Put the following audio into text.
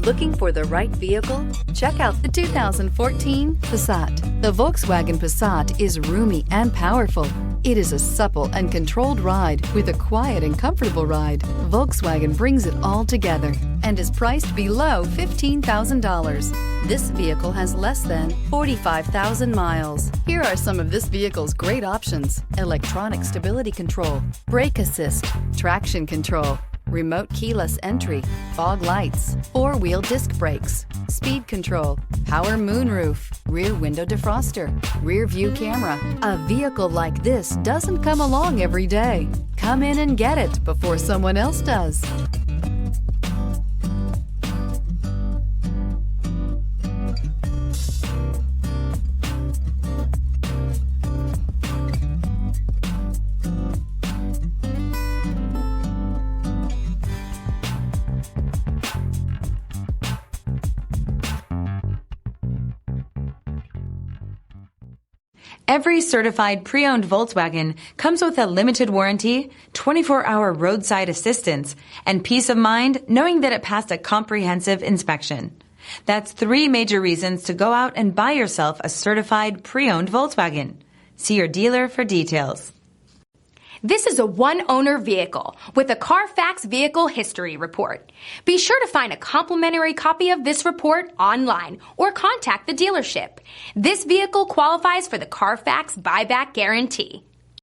Looking for the right vehicle? Check out the 2014 Passat. The Volkswagen Passat is roomy and powerful. It is a supple and controlled ride with a quiet and comfortable ride. Volkswagen brings it all together and is priced below $15,000. This vehicle has less than 45,000 miles. Here are some of this vehicle's great options: electronic stability control, brake assist, traction control, remote keyless entry, fog lights, four-wheel disc brakes, speed control, power moonroof, rear window defroster, rear view camera. A vehicle like this doesn't come along every day. Come in and get it before someone else does. Every certified pre-owned Volkswagen comes with a limited warranty, 24-hour roadside assistance, and peace of mind knowing that it passed a comprehensive inspection. That's 3 major reasons to go out and buy yourself a certified pre-owned Volkswagen. See your dealer for details. This is a one-owner vehicle with a CARFAX Vehicle History Report. Be sure to find a complimentary copy of this report online or contact the dealership. This vehicle qualifies for the CARFAX Buyback Guarantee.